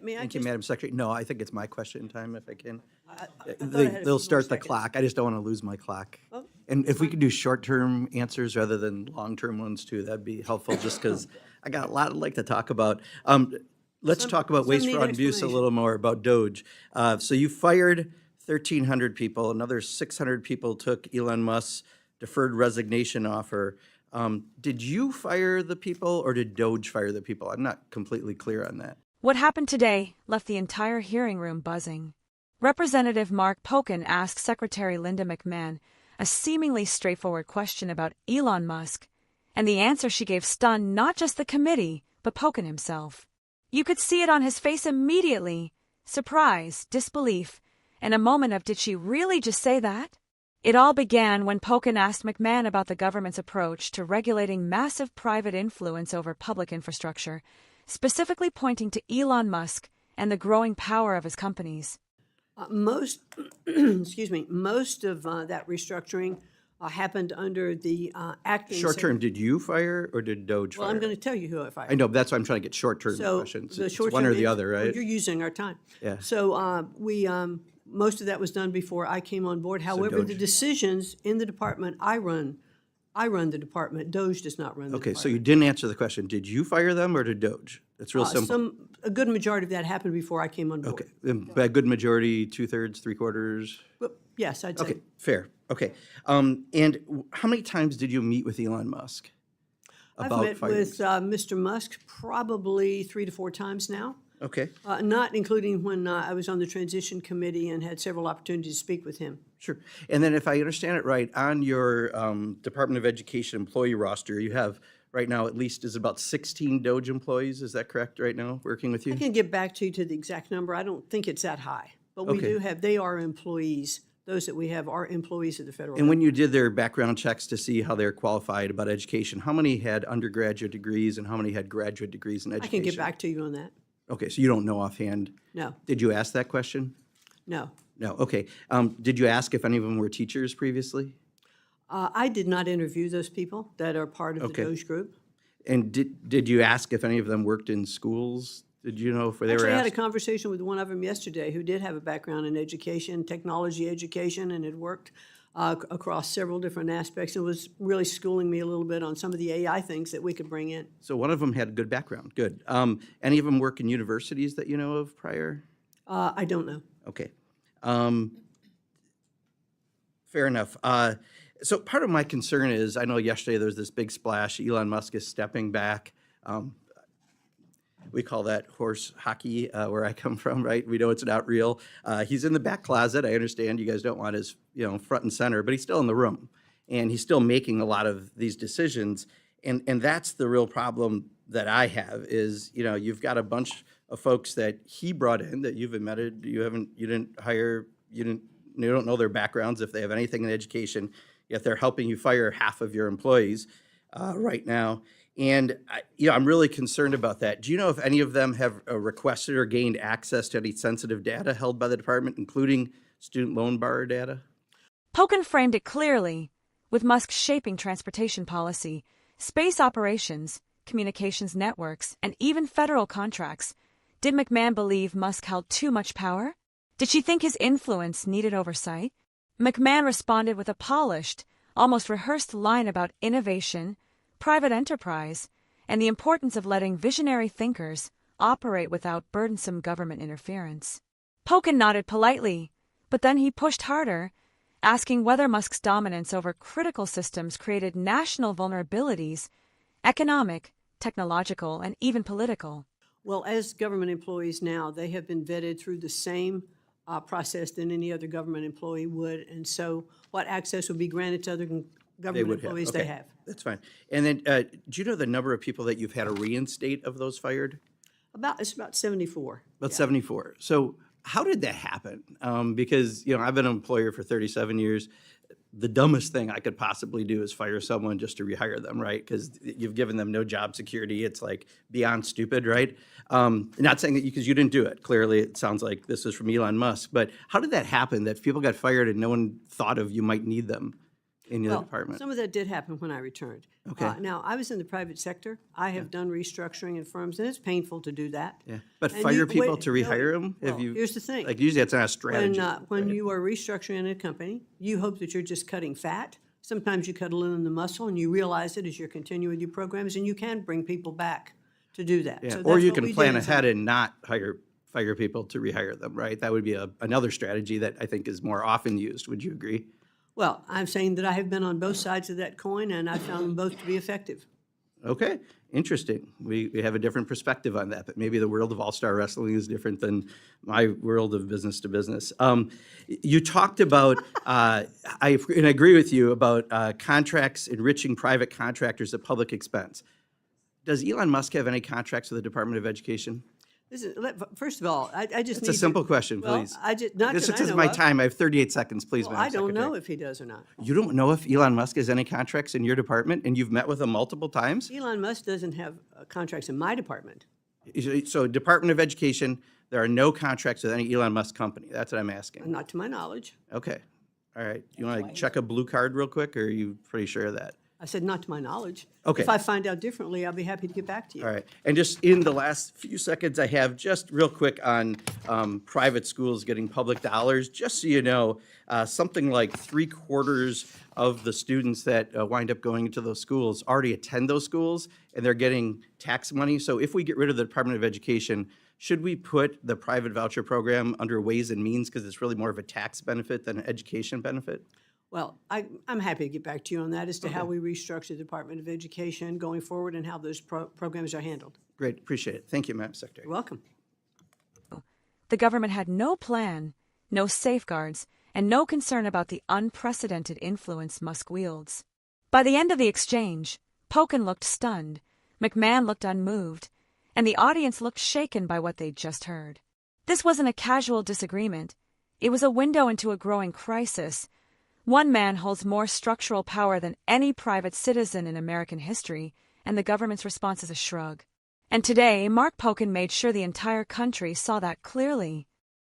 May I Thank you, just- Madam Secretary. No, I think it's my question time, if I can. I thought I had a few They'll more start the seconds. clock. I just don't want to lose my clock. Oh, And if we could do short-term answers rather than long-term ones too, that'd be helpful, just because I got a lot I'd like to talk about. Let's Some- talk about some waste, need fraud, and abuse a explanation. little more, about Doge. So you fired 1,300 people, another 600 people took Elon Musk's deferred resignation offer. Did you fire the people, or did Doge fire the people? I'm not completely clear on that. What happened today left the entire hearing room buzzing. Representative Mark Pocan asked Secretary Linda McMahon a seemingly straightforward question about Elon Musk, and the answer she gave stunned not just the committee, but Pocan himself. You could see it on his face immediately: surprise, disbelief, and a moment of "did she really just say that?" It all began when Pocan asked McMahon about the government's approach to regulating massive private influence over public infrastructure, specifically pointing to Elon Musk and the growing power of his companies. Most, excuse me, most of that restructuring happened under the acting. Short-term, did you fire or did Doge Well, fire? I'm going to tell you who I fired. I know, but that's why I'm trying to get short-term So questions. the It's short one or term the is- other, well, right? You're using our time. Yeah. So we most of that was done before I came on board. However, the Doge- decisions in the department I run the department. Doge does not run the Okay, department. so you didn't answer the question. Did you fire them or did Doge? It's real simple. A good majority of that happened before I came on board. Okay, and by a good majority, two-thirds, three-quarters? But yes, I'd say. Okay, fair, okay. And how many times did you meet with Elon Musk I've about met firing? with Mr. Musk probably 3 to 4 times now, Okay, not including when I was on the transition committee and had several opportunities to speak with him. sure. And then if I understand it right, on your Department of Education employee roster, you have right now at least is about 16 Doge employees, is that correct right now, working with you? I can get back to you to the exact number. I don't think it's that high, but we Okay. do have, they are employees. Those that we have are employees of the federal And government. when you did their background checks to see how they're qualified about education, how many had undergraduate degrees and how many had graduate degrees in I education? can get back to you on that. Okay, so you don't know offhand? No, Did you ask that question? no. No, okay. Did you ask if any of them were teachers previously? I did not interview those people that are part of the Okay. Doge group. And did you ask if any of them worked in schools? Did you know if they were Actually, I had a asked? conversation with one of them yesterday who did have a background in education, technology education, and had worked across several different aspects and was really schooling me a little bit on some of the AI things that we could bring in. So one of them had a good background, good. Any of them work in universities that you know of prior? I don't know. Okay. Fair enough. So part of my concern is, I know yesterday there was this big splash, Elon Musk is stepping back. We call that horse hockey where I come from, right? We know it's not real. He's in the back closet. I understand you guys don't want his, front and center, but he's still in the room. And he's still making a lot of these decisions. And that's the real problem that I have is, you've got a bunch of folks that he brought in that you've admitted you didn't hire, you don't know their backgrounds, if they have anything in education, yet they're helping you fire half of your employees right now. And I'm really concerned about that. Do you know if any of them have requested or gained access to any sensitive data held by the department, including student loan borrower data? Pocan framed it clearly, with Musk shaping transportation policy, space operations, communications networks, and even federal contracts. Did McMahon believe Musk held too much power? Did she think his influence needed oversight? McMahon responded with a polished, almost rehearsed line about innovation, private enterprise, and the importance of letting visionary thinkers operate without burdensome government interference. Pocan nodded politely, but then he pushed harder, asking whether Musk's dominance over critical systems created national vulnerabilities, economic, technological, and even political. Well, as government employees now, they have been vetted through the same process than any other government employee would. And so what access would be granted to other government employees they Okay, have. that's fine. And then, do you know the number of people that you've had to reinstate of those fired? It's about 74. About 74. So how did that happen? Because, I've been an employer for 37 years. The dumbest thing I could possibly do is fire someone just to rehire them, right? Because you've given them no job security. It's like beyond stupid, right? Not saying that because you didn't do it. Clearly, it sounds like this is from Elon Musk. But how did that happen, that people got fired and no one thought of you might need them? in the Well, department? some of that did happen when I returned. Okay. Now, I was in the private sector. I have done restructuring in firms, and it's painful to do that. Yeah, but And fire you- people wait, to no, rehire them? well, here's the thing. Like usually it's not a strategy. When right? you are restructuring in a company, you hope that you're just cutting fat. Sometimes you cut a little in the muscle, and you realize it as you're continuing with your programs, and you can bring people back to do that. Yeah, So or that's you what can we plan did. ahead and not fire people to rehire them, right? That would be another strategy that I think is more often used. Would you agree? Well, I'm saying that I have been on both sides of that coin, and I found them both to be effective. Okay, interesting. We have a different perspective on that, but maybe the world of all-star wrestling is different than my world of business to business. You talked about, and I agree with you about contracts enriching private contractors at public expense. Does Elon Musk have any contracts with the Department of Education? First of all, I just It's need a simple to, question, well, please. not This that I is know my of. time. I have 38 seconds, please, Well, Madam I don't know Secretary. if he does or not. You don't know if Elon Musk has any contracts in your department, and you've met with him multiple times? Elon Musk doesn't have contracts in my department. So Department of Education, there are no contracts with any Elon Musk company. That's what I'm asking. Not to my knowledge. Okay. All right. You want to check a blue card real quick, or are you pretty sure of that? I said not to my knowledge. Okay. If I find out differently, I'll be happy to get back to you. All right. And just in the last few seconds I have, just real quick on private schools getting public dollars, just so you know, something like 3/4 of the students that wind up going into those schools already attend those schools, and they're getting tax money. So if we get rid of the Department of Education, should we put the private voucher program under Ways and Means, because it's really more of a tax benefit than an education benefit? Well, I'm happy to get back to you on that as to how we restructure the Department of Education going forward and how those programs are handled. Great. Appreciate it. Thank you, Madam Secretary. You're welcome. The government had no plan, no safeguards, and no concern about the unprecedented influence Musk wields. By the end of the exchange, Pocan looked stunned, McMahon looked unmoved, and the audience looked shaken by what they'd just heard. This wasn't a casual disagreement. It was a window into a growing crisis. One man holds more structural power than any private citizen in American history, and the government's response is a shrug. And today, Mark Pocan made sure the entire country saw that clearly.